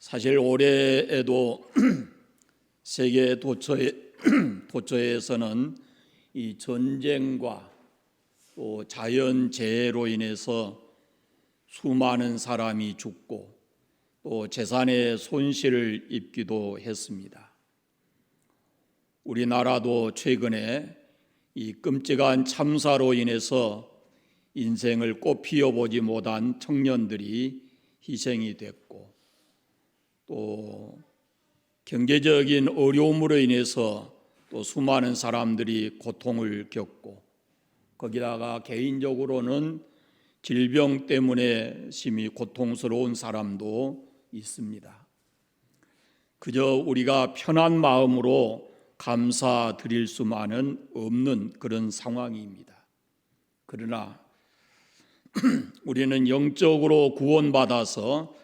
사실 올해에도 세계 도처에서는 이 전쟁과 또 자연재해로 인해서 수많은 사람이 죽고 또 재산의 손실을 입기도 했습니다. 우리나라도 최근에 이 끔찍한 참사로 인해서 인생을 꽃피워보지 못한 청년들이 희생이 됐고, 또 경제적인 어려움으로 인해서 또 수많은 사람들이 고통을 겪고, 거기다가 개인적으로는 질병 때문에 심히 고통스러운 사람도 있습니다. 그저 우리가 편한 마음으로 감사드릴 수만은 없는 그런 상황입니다. 그러나 우리는 영적으로 구원받아서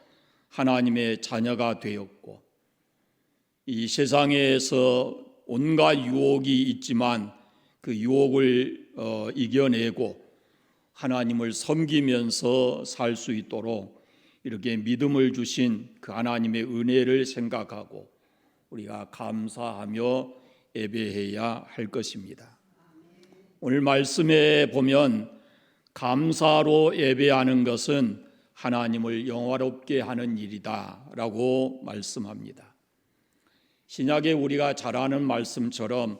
하나님의 자녀가 되었고, 이 세상에서 온갖 유혹이 있지만 그 유혹을 이겨내고 하나님을 섬기면서 살 수 있도록 이렇게 믿음을 주신 그 하나님의 은혜를 생각하고 우리가 감사하며 예배해야 할 것입니다. 오늘 말씀에 보면 감사로 예배하는 것은 하나님을 영화롭게 하는 일이다 라고 말씀합니다. 신약에 우리가 잘 아는 말씀처럼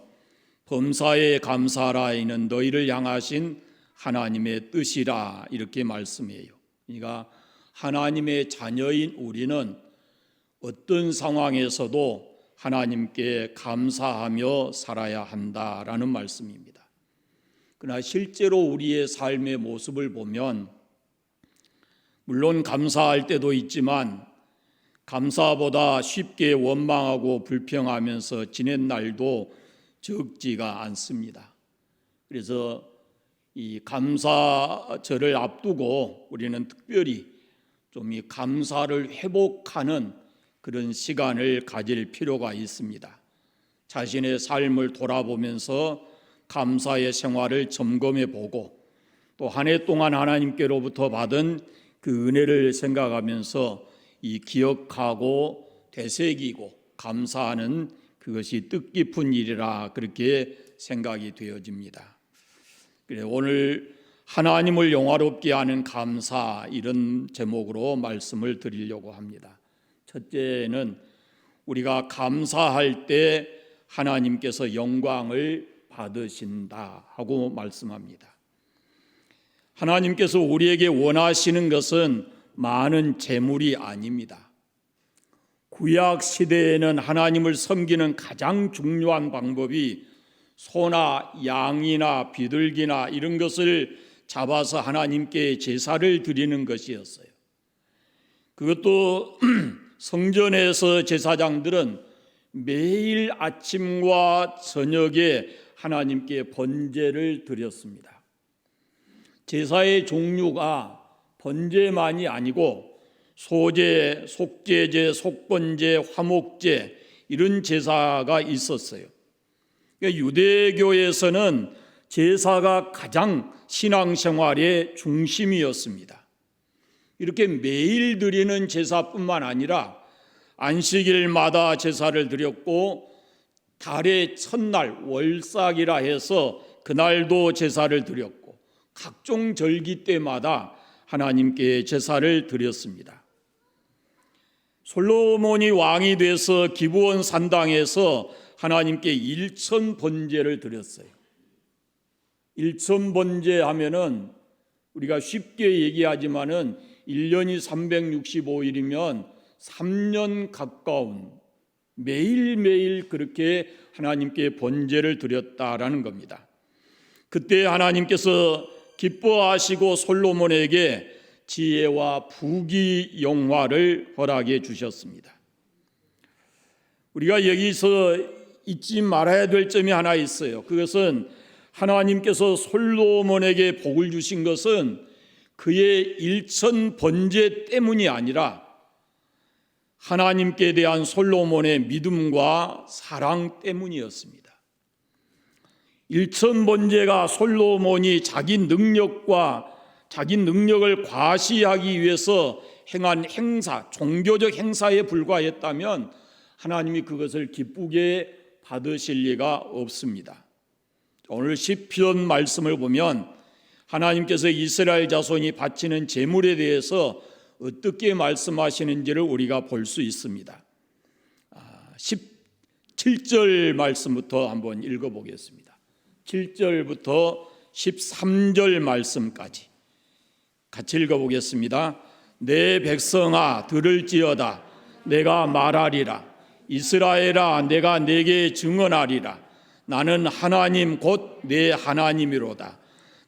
범사에 감사하라 이는 너희를 향하신 하나님의 뜻이라 이렇게 말씀해요. 그러니까 하나님의 자녀인 우리는 어떤 상황에서도 하나님께 감사하며 살아야 한다라는 말씀입니다. 그러나 실제로 우리의 삶의 모습을 보면 물론 감사할 때도 있지만 감사보다 쉽게 원망하고 불평하면서 지낸 날도 적지가 않습니다. 그래서 이 감사절을 앞두고 우리는 특별히 좀 이 감사를 회복하는 그런 시간을 가질 필요가 있습니다. 자신의 삶을 돌아보면서 감사의 생활을 점검해 보고 또 한 해 동안 하나님께로부터 받은 그 은혜를 생각하면서 이 기억하고 되새기고 감사하는 그것이 뜻깊은 일이라 그렇게 생각이 되어집니다. 그래 오늘 하나님을 영화롭게 하는 감사 이런 제목으로 말씀을 드리려고 합니다. 첫째는 우리가 감사할 때 하나님께서 영광을 받으신다 하고 말씀합니다. 하나님께서 우리에게 원하시는 것은 많은 재물이 아닙니다. 구약 시대에는 하나님을 섬기는 가장 중요한 방법이 소나 양이나 비둘기나 이런 것을 잡아서 하나님께 제사를 드리는 것이었어요. 그것도 성전에서 제사장들은 매일 아침과 저녁에 하나님께 번제를 드렸습니다. 제사의 종류가 번제만이 아니고 소제, 속제제, 속번제, 화목제 이런 제사가 있었어요. 그러니까 유대교에서는 제사가 가장 신앙생활의 중심이었습니다. 이렇게 매일 드리는 제사뿐만 아니라 안식일마다 제사를 드렸고 달의 첫날 월삭이라 해서 그날도 제사를 드렸고 각종 절기 때마다 하나님께 제사를 드렸습니다. 솔로몬이 왕이 돼서 기브온 산당에서 하나님께 일천 번제를 드렸어요. 일천 번제 하면은 우리가 쉽게 얘기하지만은 1년이 365일이면 3년 가까운 매일매일 그렇게 하나님께 번제를 드렸다라는 겁니다. 그때 하나님께서 기뻐하시고 솔로몬에게 지혜와 부귀 영화를 허락해 주셨습니다. 우리가 여기서 잊지 말아야 될 점이 하나 있어요. 그것은 하나님께서 솔로몬에게 복을 주신 것은 그의 일천 번제 때문이 아니라 하나님께 대한 솔로몬의 믿음과 사랑 때문이었습니다. 일천 번제가 솔로몬이 자기 능력을 과시하기 위해서 행한 행사, 종교적 행사에 불과했다면 하나님이 그것을 기쁘게 받으실 리가 없습니다. 오늘 시편 말씀을 보면 하나님께서 이스라엘 자손이 바치는 제물에 대해서 어떻게 말씀하시는지를 우리가 볼 수 있습니다. 17절 말씀부터 한번 읽어보겠습니다. 7절부터 13절 말씀까지 같이 읽어보겠습니다. 내 백성아 들을지어다. 내가 말하리라. 이스라엘아 내가 네게 증언하리라. 나는 하나님 곧 내 하나님이로다.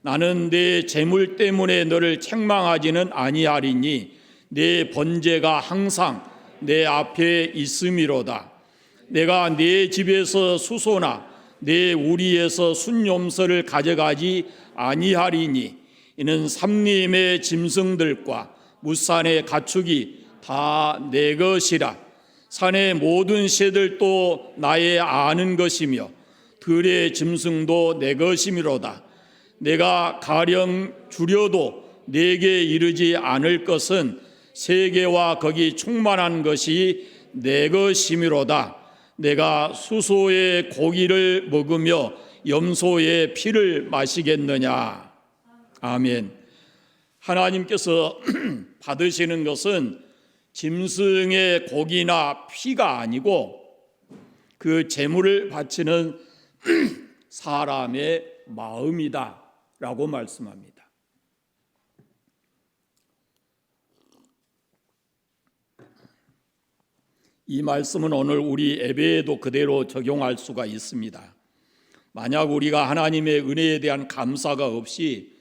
나는 내 재물 때문에 너를 책망하지는 아니하리니 내 번제가 항상 내 앞에 있음이로다. 내가 내 집에서 수소나 내 우리에서 순염소를 가져가지 아니하리니 이는 삼림의 짐승들과 무산의 가축이 다 내 것이라. 산의 모든 새들도 나의 아는 것이며 들의 짐승도 내 것이미로다. 내가 가령 줄여도 내게 이르지 않을 것은 세계와 거기 충만한 것이 내 것이미로다. 내가 수소의 고기를 먹으며 염소의 피를 마시겠느냐. 아멘. 하나님께서 받으시는 것은 짐승의 고기나 피가 아니고 그 제물을 바치는 사람의 마음이다 라고 말씀합니다. 이 말씀은 오늘 우리 예배에도 그대로 적용할 수가 있습니다. 만약 우리가 하나님의 은혜에 대한 감사가 없이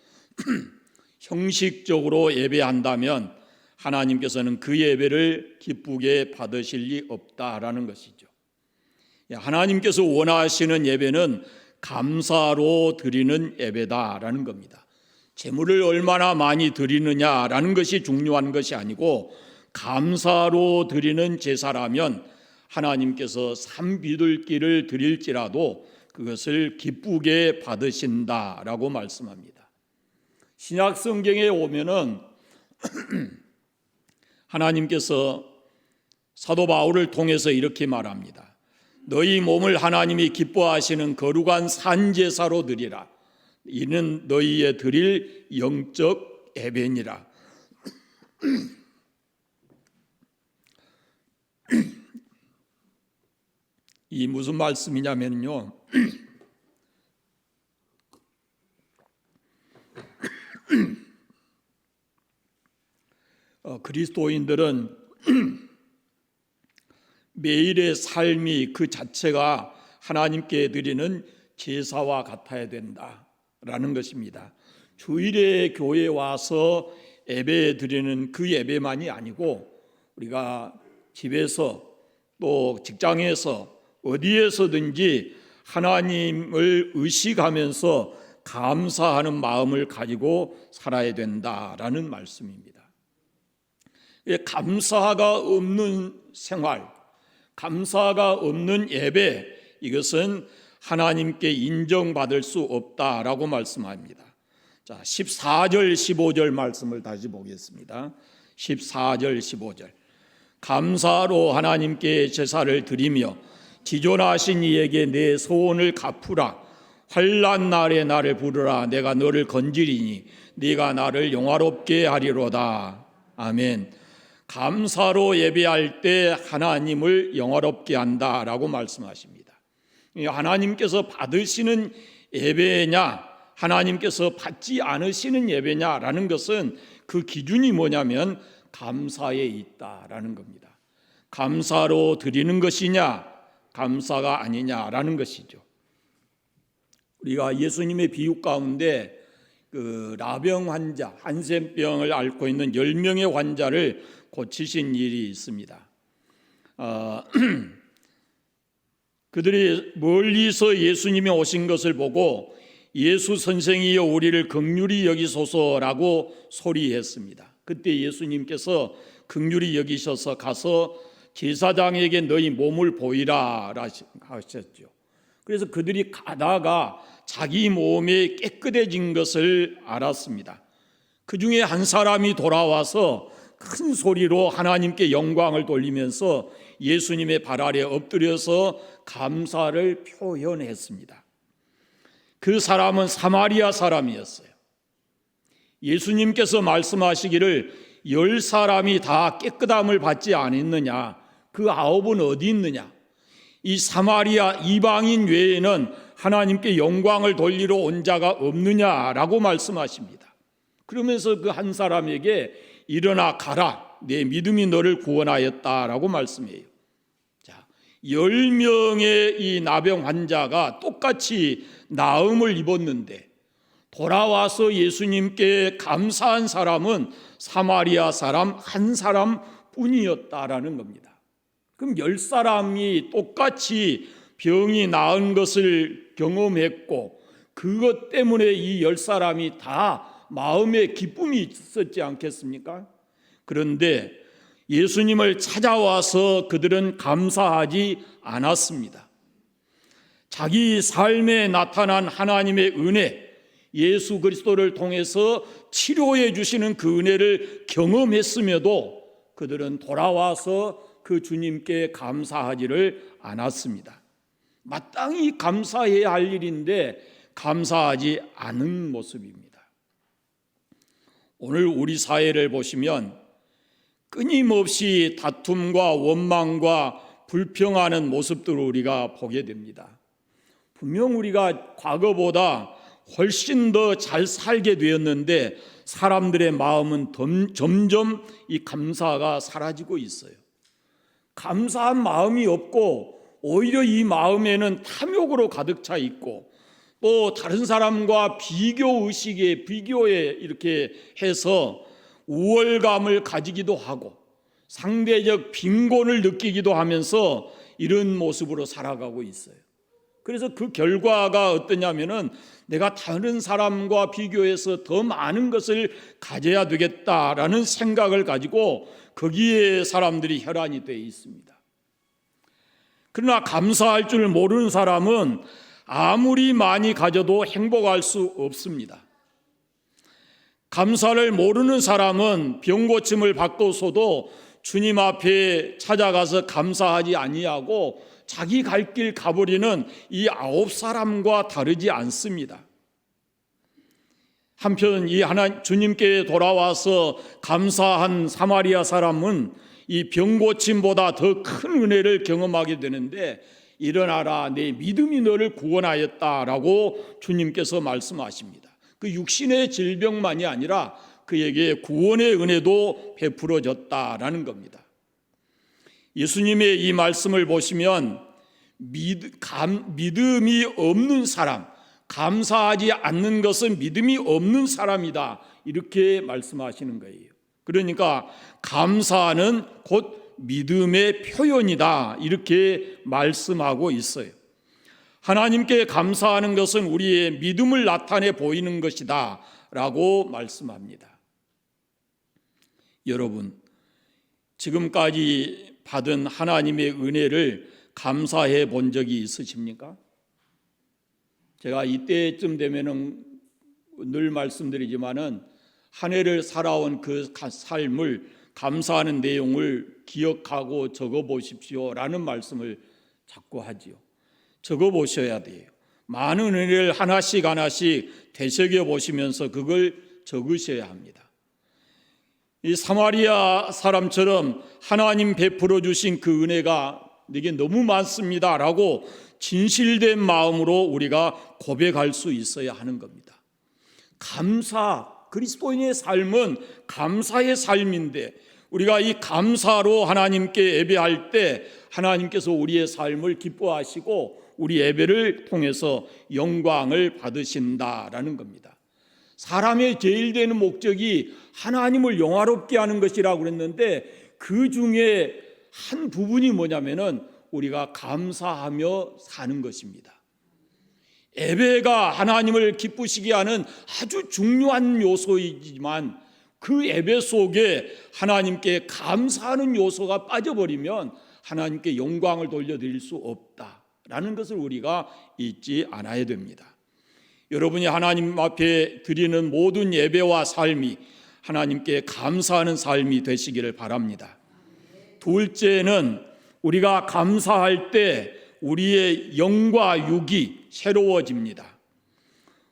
형식적으로 예배한다면 하나님께서는 그 예배를 기쁘게 받으실 리 없다라는 것이죠. 하나님께서 원하시는 예배는 감사로 드리는 예배다라는 겁니다. 제물을 얼마나 많이 드리느냐라는 것이 중요한 것이 아니고 감사로 드리는 제사라면 하나님께서 산비둘기를 드릴지라도 그것을 기쁘게 받으신다라고 말씀합니다. 신약 성경에 오면은 하나님께서 사도 바울을 통해서 이렇게 말합니다. 너희 몸을 하나님이 기뻐하시는 거룩한 산제사로 드리라. 이는 너희의 드릴 영적 예배니라. 이 무슨 말씀이냐면요. 그리스도인들은 매일의 삶이 그 자체가 하나님께 드리는 제사와 같아야 된다라는 것입니다. 주일에 교회에 와서 예배 드리는 그 예배만이 아니고 우리가 집에서 또 직장에서 어디에서든지 하나님을 의식하면서 감사하는 마음을 가지고 살아야 된다라는 말씀입니다. 감사가 없는 생활, 감사가 없는 예배, 이것은 하나님께 인정받을 수 없다라고 말씀합니다. 자, 14절 15절 말씀을 다시 보겠습니다. 14절 15절. 감사로 하나님께 제사를 드리며 지존하신 이에게 내 소원을 갚으라. 환난 날에 나를 부르라. 내가 너를 건지리니 네가 나를 영화롭게 하리로다. 아멘. 감사로 예배할 때 하나님을 영화롭게 한다라고 말씀하십니다. 하나님께서 받으시는 예배냐, 하나님께서 받지 않으시는 예배냐라는 것은 그 기준이 뭐냐면 감사에 있다라는 겁니다. 감사로 드리는 것이냐, 감사가 아니냐라는 것이죠. 우리가 예수님의 비유 가운데 그 라병 환자, 한센병을 앓고 있는 10명의 환자를 고치신 일이 있습니다. 그들이 멀리서 예수님이 오신 것을 보고 예수 선생이여 우리를 긍휼히 여기소서라고 소리했습니다. 그때 예수님께서 긍휼히 여기셔서 가서 제사장에게 너희 몸을 보이라 하셨죠. 그래서 그들이 가다가 자기 몸이 깨끗해진 것을 알았습니다. 그 중에 한 사람이 돌아와서 큰 소리로 하나님께 영광을 돌리면서 예수님의 발 아래 엎드려서 감사를 표현했습니다. 그 사람은 사마리아 사람이었어요. 예수님께서 말씀하시기를 10사람이 다 깨끗함을 받지 않았느냐, 그 9은 어디 있느냐, 이 사마리아 이방인 외에는 하나님께 영광을 돌리러 온 자가 없느냐라고 말씀하십니다. 그러면서 그 한 사람에게 일어나 가라, 내 믿음이 너를 구원하였다라고 말씀해요. 자, 10명의 이 나병 환자가 똑같이 나음을 입었는데 돌아와서 예수님께 감사한 사람은 사마리아 사람 한 사람뿐이었다라는 겁니다. 그럼 10사람이 똑같이 병이 나은 것을 경험했고 그것 때문에 이 10사람이 다 마음에 기쁨이 있었지 않겠습니까? 그런데 예수님을 찾아와서 그들은 감사하지 않았습니다. 자기 삶에 나타난 하나님의 은혜, 예수 그리스도를 통해서 치료해 주시는 그 은혜를 경험했음에도 그들은 돌아와서 그 주님께 감사하지를 않았습니다. 마땅히 감사해야 할 일인데 감사하지 않은 모습입니다. 오늘 우리 사회를 보시면 끊임없이 다툼과 원망과 불평하는 모습들을 우리가 보게 됩니다. 분명 우리가 과거보다 훨씬 더 잘 살게 되었는데 사람들의 마음은 점점 이 감사가 사라지고 있어요. 감사한 마음이 없고 오히려 이 마음에는 탐욕으로 가득 차 있고 또 다른 사람과 비교에 이렇게 해서 우월감을 가지기도 하고 상대적 빈곤을 느끼기도 하면서 이런 모습으로 살아가고 있어요. 그래서 그 결과가 어떠냐면은 내가 다른 사람과 비교해서 더 많은 것을 가져야 되겠다라는 생각을 가지고 거기에 사람들이 혈안이 되어 있습니다. 그러나 감사할 줄 모르는 사람은 아무리 많이 가져도 행복할 수 없습니다. 감사를 모르는 사람은 병 고침을 받고서도 주님 앞에 찾아가서 감사하지 아니하고 자기 갈 길 가버리는 이 9사람과 다르지 않습니다. 한편 이 주님께 돌아와서 감사한 사마리아 사람은 이 병 고침보다 더 큰 은혜를 경험하게 되는데 일어나라, 내 믿음이 너를 구원하였다라고 주님께서 말씀하십니다. 그 육신의 질병만이 아니라 그에게 구원의 은혜도 베풀어졌다라는 겁니다. 예수님의 이 말씀을 보시면 믿음이 없는 사람, 감사하지 않는 것은 믿음이 없는 사람이다, 이렇게 말씀하시는 거예요. 그러니까 감사는 곧 믿음의 표현이다, 이렇게 말씀하고 있어요. 하나님께 감사하는 것은 우리의 믿음을 나타내 보이는 것이다 라고 말씀합니다. 여러분, 지금까지 받은 하나님의 은혜를 감사해 본 적이 있으십니까? 제가 이때쯤 되면은 늘 말씀드리지만은 한 해를 살아온 그 삶을 감사하는 내용을 기억하고 적어 보십시오라는 말씀을 자꾸 하지요. 적어 보셔야 돼요. 많은 은혜를 하나씩 되새겨 보시면서 그걸 적으셔야 합니다. 이 사마리아 사람처럼 하나님 베풀어 주신 그 은혜가 내게 너무 많습니다라고 진실된 마음으로 우리가 고백할 수 있어야 하는 겁니다. 감사, 그리스도인의 삶은 감사의 삶인데 우리가 이 감사로 하나님께 예배할 때 하나님께서 우리의 삶을 기뻐하시고 우리 예배를 통해서 영광을 받으신다라는 겁니다. 사람의 제일 되는 목적이 하나님을 영화롭게 하는 것이라고 그랬는데 그 중에 한 부분이 뭐냐면은 우리가 감사하며 사는 것입니다. 예배가 하나님을 기쁘시게 하는 아주 중요한 요소이지만 그 예배 속에 하나님께 감사하는 요소가 빠져버리면 하나님께 영광을 돌려드릴 수 없다라는 것을 우리가 잊지 않아야 됩니다. 여러분이 하나님 앞에 드리는 모든 예배와 삶이 하나님께 감사하는 삶이 되시기를 바랍니다. 둘째는 우리가 감사할 때 우리의 영과 육이 새로워집니다.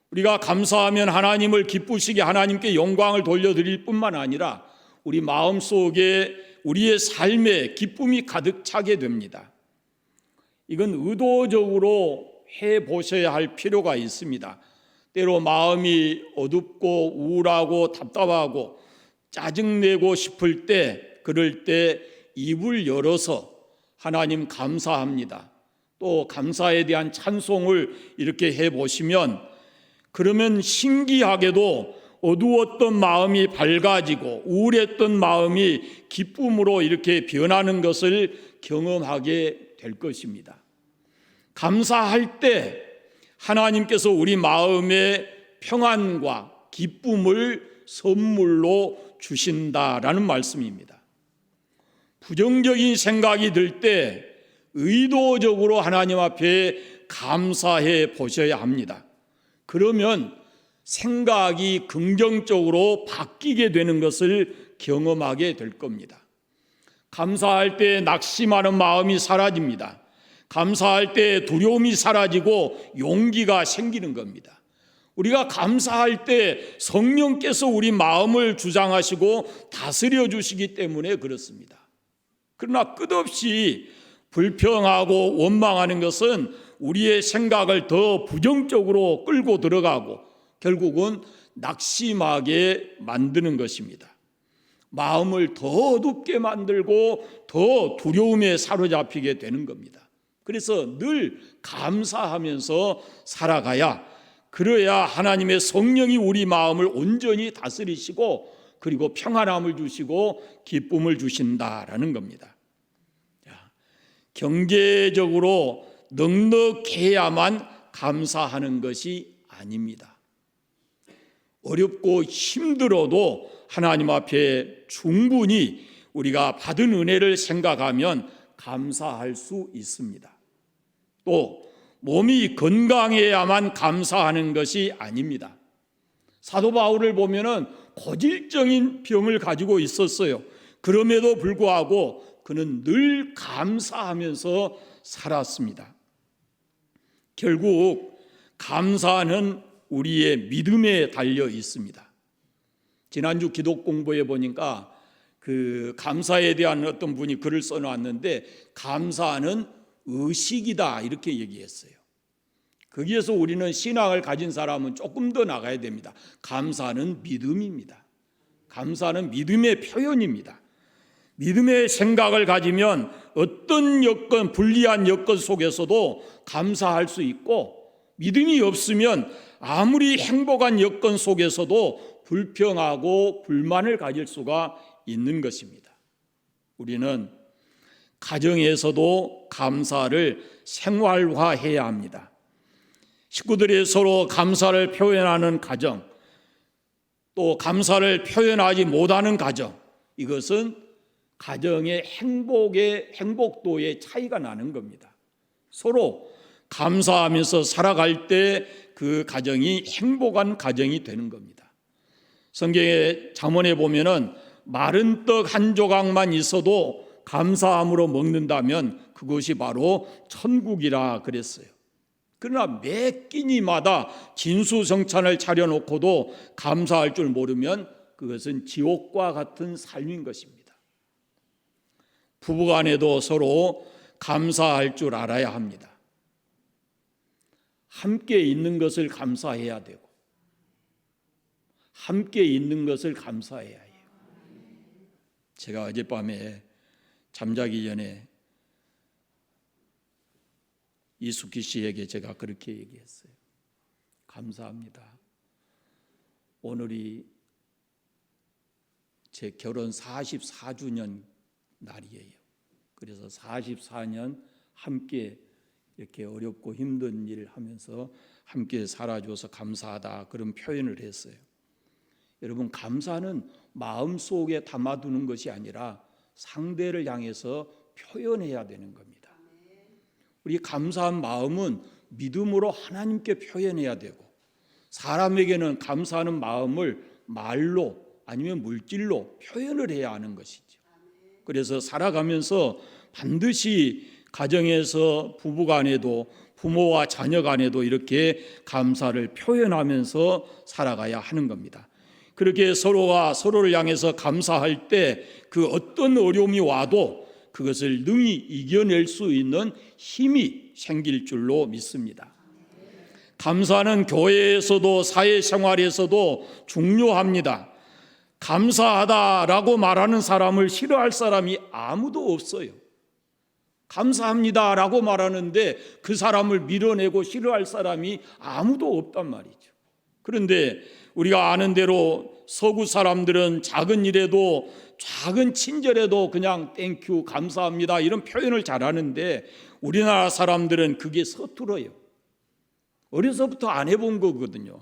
우리가 감사하면 하나님을 기쁘시게 하나님께 영광을 돌려드릴 뿐만 아니라 우리 마음속에 우리의 삶에 기쁨이 가득 차게 됩니다. 이건 의도적으로 해보셔야 할 필요가 있습니다. 때로 마음이 어둡고 우울하고 답답하고 짜증내고 싶을 때, 그럴 때 입을 열어서 하나님 감사합니다, 또 감사에 대한 찬송을 이렇게 해보시면, 그러면 신기하게도 어두웠던 마음이 밝아지고 우울했던 마음이 기쁨으로 이렇게 변하는 것을 경험하게 될 것입니다. 감사할 때 하나님께서 우리 마음에 평안과 기쁨을 선물로 주신다라는 말씀입니다. 부정적인 생각이 들 때 의도적으로 하나님 앞에 감사해 보셔야 합니다. 그러면 생각이 긍정적으로 바뀌게 되는 것을 경험하게 될 겁니다. 감사할 때 낙심하는 마음이 사라집니다. 감사할 때 두려움이 사라지고 용기가 생기는 겁니다. 우리가 감사할 때 성령께서 우리 마음을 주장하시고 다스려 주시기 때문에 그렇습니다. 그러나 끝없이 불평하고 원망하는 것은 우리의 생각을 더 부정적으로 끌고 들어가고 결국은 낙심하게 만드는 것입니다. 마음을 더 어둡게 만들고 더 두려움에 사로잡히게 되는 겁니다. 그래서 늘 감사하면서 살아가야, 그래야 하나님의 성령이 우리 마음을 온전히 다스리시고 그리고 평안함을 주시고 기쁨을 주신다라는 겁니다. 경제적으로 넉넉해야만 감사하는 것이 아닙니다. 어렵고 힘들어도 하나님 앞에 충분히 우리가 받은 은혜를 생각하면 감사할 수 있습니다. 또 몸이 건강해야만 감사하는 것이 아닙니다. 사도 바울을 보면은 고질적인 병을 가지고 있었어요. 그럼에도 불구하고 그는 늘 감사하면서 살았습니다. 결국 감사는 우리의 믿음에 달려 있습니다. 지난주 기독 공부해 보니까 그 감사에 대한 어떤 분이 글을 써놨는데, 감사는 의식이다 이렇게 얘기했어요. 거기에서 우리는 신앙을 가진 사람은 조금 더 나가야 됩니다. 감사는 믿음입니다. 감사는 믿음의 표현입니다. 믿음의 생각을 가지면 어떤 여건, 불리한 여건 속에서도 감사할 수 있고, 믿음이 없으면 아무리 행복한 여건 속에서도 불평하고 불만을 가질 수가 있는 것입니다. 우리는 가정에서도 감사를 생활화해야 합니다. 식구들이 서로 감사를 표현하는 가정, 또 감사를 표현하지 못하는 가정, 이것은 가정의 행복도의 차이가 나는 겁니다. 서로 감사하면서 살아갈 때 그 가정이 행복한 가정이 되는 겁니다. 성경의 잠언에 보면은 마른 떡 한 조각만 있어도 감사함으로 먹는다면 그것이 바로 천국이라 그랬어요. 그러나 매 끼니마다 진수성찬을 차려놓고도 감사할 줄 모르면 그것은 지옥과 같은 삶인 것입니다. 부부간에도 서로 감사할 줄 알아야 합니다. 함께 있는 것을 감사해야 되고, 함께 있는 것을 감사해야 해요. 제가 어젯밤에 잠자기 전에 이숙희 씨에게 제가 그렇게 얘기했어요. 감사합니다. 오늘이 제 결혼 44주년 날이에요. 그래서 44년 함께 이렇게 어렵고 힘든 일을 하면서 함께 살아줘서 감사하다, 그런 표현을 했어요. 여러분, 감사는 마음속에 담아두는 것이 아니라 상대를 향해서 표현해야 되는 겁니다. 우리 감사한 마음은 믿음으로 하나님께 표현해야 되고, 사람에게는 감사하는 마음을 말로 아니면 물질로 표현을 해야 하는 것이죠. 그래서 살아가면서 반드시 가정에서 부부간에도 부모와 자녀 간에도 이렇게 감사를 표현하면서 살아가야 하는 겁니다. 그렇게 서로가 서로를 향해서 감사할 때 그 어떤 어려움이 와도 그것을 능히 이겨낼 수 있는 힘이 생길 줄로 믿습니다. 감사는 교회에서도 사회생활에서도 중요합니다. 감사하다라고 말하는 사람을 싫어할 사람이 아무도 없어요. 감사합니다라고 말하는데 그 사람을 밀어내고 싫어할 사람이 아무도 없단 말이죠. 그런데 우리가 아는 대로 서구 사람들은 작은 일에도 작은 친절에도 그냥 땡큐 감사합니다 이런 표현을 잘하는데 우리나라 사람들은 그게 서툴어요. 어려서부터 안 해본 거거든요.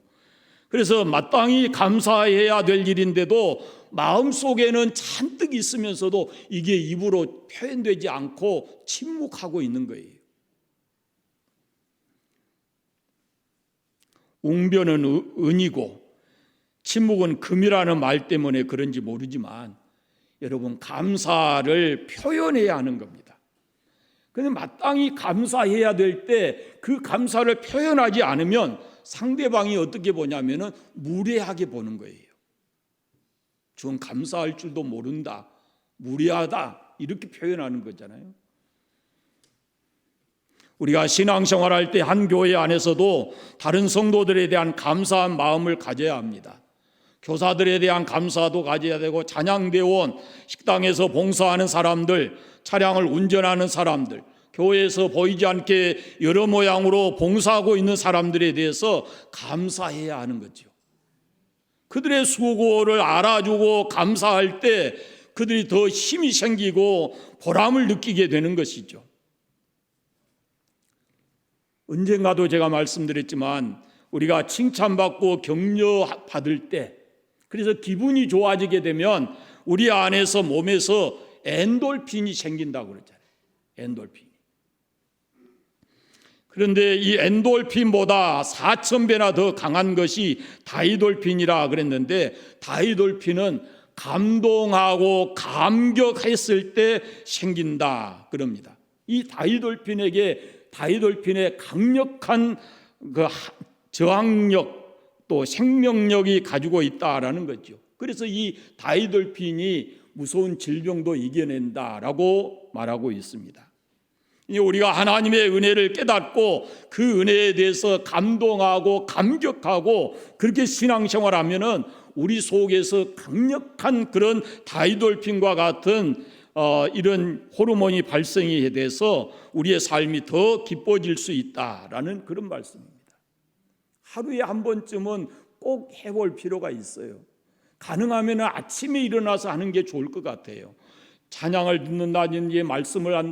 그래서 마땅히 감사해야 될 일인데도 마음속에는 잔뜩 있으면서도 이게 입으로 표현되지 않고 침묵하고 있는 거예요. 웅변은 은이고 침묵은 금이라는 말 때문에 그런지 모르지만 여러분 감사를 표현해야 하는 겁니다. 그런데 마땅히 감사해야 될 때 그 감사를 표현하지 않으면 상대방이 어떻게 보냐면은 무례하게 보는 거예요. 전 감사할 줄도 모른다, 무례하다 이렇게 표현하는 거잖아요. 우리가 신앙생활할 때 한 교회 안에서도 다른 성도들에 대한 감사한 마음을 가져야 합니다. 교사들에 대한 감사도 가져야 되고 찬양대원, 식당에서 봉사하는 사람들, 차량을 운전하는 사람들, 교회에서 보이지 않게 여러 모양으로 봉사하고 있는 사람들에 대해서 감사해야 하는 거죠. 그들의 수고를 알아주고 감사할 때 그들이 더 힘이 생기고 보람을 느끼게 되는 것이죠. 언젠가도 제가 말씀드렸지만 우리가 칭찬받고 격려받을 때 그래서 기분이 좋아지게 되면 우리 안에서 몸에서 엔돌핀이 생긴다고 그러잖아요. 엔돌핀. 그런데 이 엔돌핀보다 4,000배나 더 강한 것이 다이돌핀이라 그랬는데 다이돌핀은 감동하고 감격했을 때 생긴다 그럽니다. 이 다이돌핀의 강력한 그 저항력 또 생명력이 가지고 있다라는 거죠. 그래서 이 다이돌핀이 무서운 질병도 이겨낸다라고 말하고 있습니다. 우리가 하나님의 은혜를 깨닫고 그 은혜에 대해서 감동하고 감격하고 그렇게 신앙생활하면은 우리 속에서 강력한 그런 다이돌핀과 같은 이런 호르몬이 발생이 돼서 우리의 삶이 더 기뻐질 수 있다라는 그런 말씀입니다. 하루에 한 번쯤은 꼭 해볼 필요가 있어요. 가능하면 아침에 일어나서 하는 게 좋을 것 같아요. 찬양을 듣는다든지 말씀을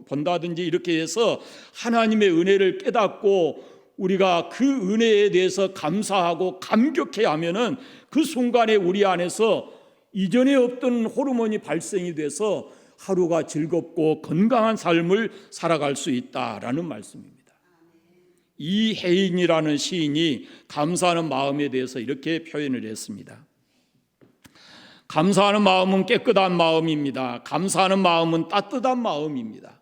본다든지 이렇게 해서 하나님의 은혜를 깨닫고 우리가 그 은혜에 대해서 감사하고 감격해야 하면은 그 순간에 우리 안에서 이전에 없던 호르몬이 발생이 돼서 하루가 즐겁고 건강한 삶을 살아갈 수 있다라는 말씀입니다. 이혜인이라는 시인이 감사하는 마음에 대해서 이렇게 표현을 했습니다. 감사하는 마음은 깨끗한 마음입니다. 감사하는 마음은 따뜻한 마음입니다.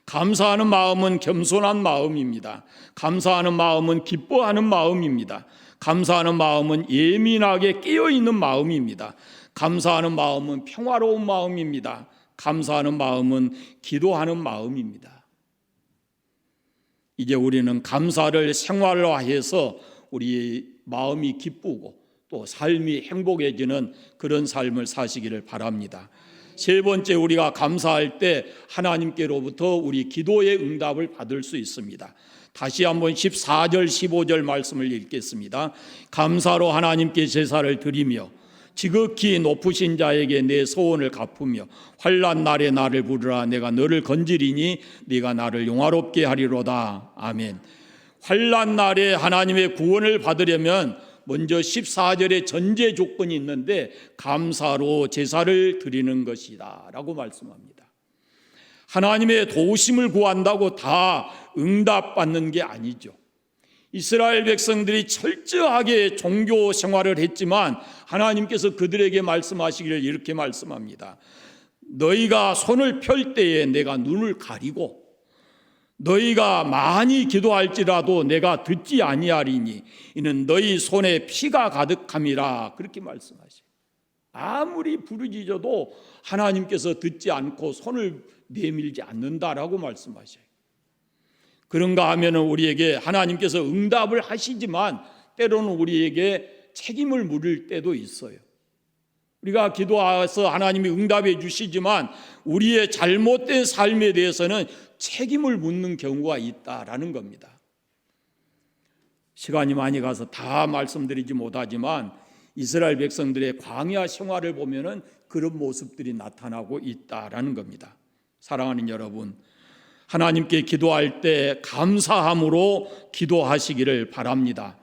감사하는 마음은 겸손한 마음입니다. 감사하는 마음은 기뻐하는 마음입니다. 감사하는 마음은 예민하게 깨어있는 마음입니다. 감사하는 마음은 평화로운 마음입니다. 감사하는 마음은 기도하는 마음입니다. 이제 우리는 감사를 생활화해서 우리 마음이 기쁘고 또 삶이 행복해지는 그런 삶을 사시기를 바랍니다. 세 번째, 우리가 감사할 때 하나님께로부터 우리 기도의 응답을 받을 수 있습니다. 다시 한번 14절 15절 말씀을 읽겠습니다. 감사로 하나님께 제사를 드리며 지극히 높으신 자에게 내 소원을 갚으며 환난 날에 나를 부르라. 내가 너를 건지리니 네가 나를 영화롭게 하리로다. 아멘. 환난 날에 하나님의 구원을 받으려면 먼저 14절에 전제 조건이 있는데 감사로 제사를 드리는 것이다 라고 말씀합니다. 하나님의 도우심을 구한다고 다 응답받는 게 아니죠. 이스라엘 백성들이 철저하게 종교 생활을 했지만 하나님께서 그들에게 말씀하시기를 이렇게 말씀합니다. 너희가 손을 펼 때에 내가 눈을 가리고 너희가 많이 기도할지라도 내가 듣지 아니하리니 이는 너희 손에 피가 가득함이라. 그렇게 말씀하셔요. 아무리 부르짖어도 하나님께서 듣지 않고 손을 내밀지 않는다라고 말씀하셔요. 그런가 하면 우리에게 하나님께서 응답을 하시지만 때로는 우리에게 책임을 물을 때도 있어요. 우리가 기도해서 하나님이 응답해 주시지만 우리의 잘못된 삶에 대해서는 책임을 묻는 경우가 있다라는 겁니다. 시간이 많이 가서 다 말씀드리지 못하지만 이스라엘 백성들의 광야 생활을 보면은 그런 모습들이 나타나고 있다라는 겁니다. 사랑하는 여러분, 하나님께 기도할 때 감사함으로 기도하시기를 바랍니다.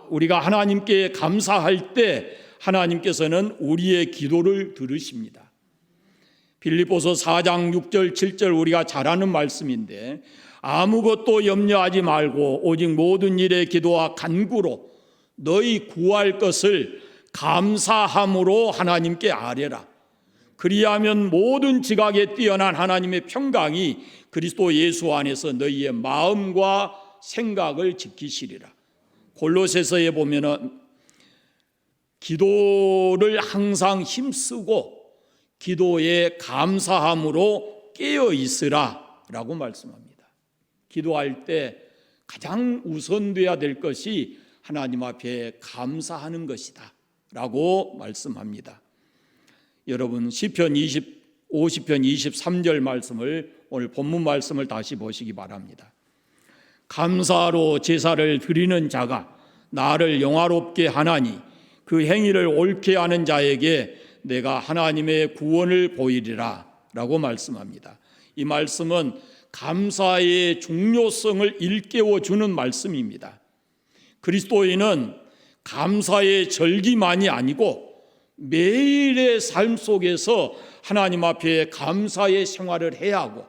우리가 하나님께 감사할 때 하나님께서는 우리의 기도를 들으십니다. 빌립보서 4장 6절 7절 우리가 잘 아는 말씀인데 아무것도 염려하지 말고 오직 모든 일에 기도와 간구로 너희 구할 것을 감사함으로 하나님께 아뢰라. 그리하면 모든 지각에 뛰어난 하나님의 평강이 그리스도 예수 안에서 너희의 마음과 생각을 지키시리라. 골로새서에 보면은 기도를 항상 힘쓰고 기도에 감사함으로 깨어 있으라라고 말씀합니다. 기도할 때 가장 우선돼야 될 것이 하나님 앞에 감사하는 것이다라고 말씀합니다. 여러분 시편 50편 23절 말씀을 오늘 본문 말씀을 다시 보시기 바랍니다. 감사로 제사를 드리는 자가 나를 영화롭게 하나니 그 행위를 옳게 하는 자에게 내가 하나님의 구원을 보이리라 라고 말씀합니다. 이 말씀은 감사의 중요성을 일깨워 주는 말씀입니다. 그리스도인은 감사의 절기만이 아니고 매일의 삶 속에서 하나님 앞에 감사의 생활을 해야 하고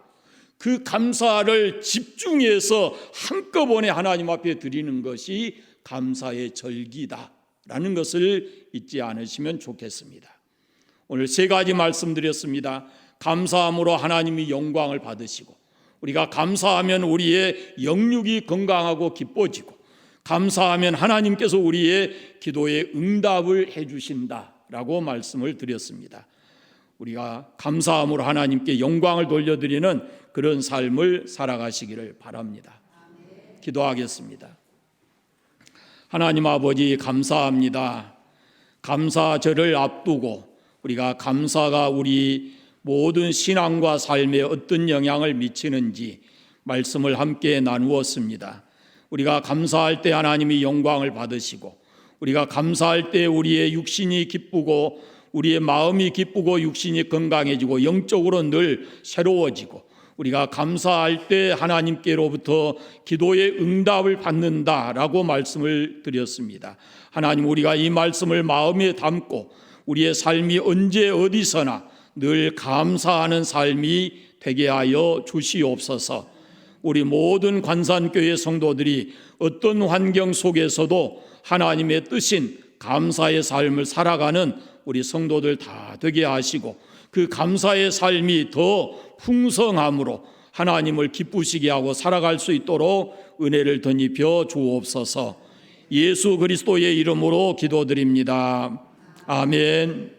그 감사를 집중해서 한꺼번에 하나님 앞에 드리는 것이 감사의 절기다라는 것을 잊지 않으시면 좋겠습니다. 오늘 세 가지 말씀드렸습니다. 감사함으로 하나님이 영광을 받으시고 우리가 감사하면 우리의 영육이 건강하고 기뻐지고 감사하면 하나님께서 우리의 기도에 응답을 해주신다라고 말씀을 드렸습니다. 우리가 감사함으로 하나님께 영광을 돌려드리는 그런 삶을 살아가시기를 바랍니다. 기도하겠습니다. 하나님 아버지 감사합니다. 감사절을 앞두고 우리가 감사가 우리 모든 신앙과 삶에 어떤 영향을 미치는지 말씀을 함께 나누었습니다. 우리가 감사할 때 하나님이 영광을 받으시고 우리가 감사할 때 우리의 육신이 기쁘고 우리의 마음이 기쁘고 육신이 건강해지고 영적으로 늘 새로워지고 우리가 감사할 때 하나님께로부터 기도의 응답을 받는다라고 말씀을 드렸습니다. 하나님 우리가 이 말씀을 마음에 담고 우리의 삶이 언제 어디서나 늘 감사하는 삶이 되게 하여 주시옵소서. 우리 모든 관산교회 성도들이 어떤 환경 속에서도 하나님의 뜻인 감사의 삶을 살아가는 우리 성도들 다 되게 하시고 그 감사의 삶이 더 풍성함으로 하나님을 기쁘시게 하고 살아갈 수 있도록 은혜를 덧입혀 주옵소서. 예수 그리스도의 이름으로 기도드립니다. 아멘.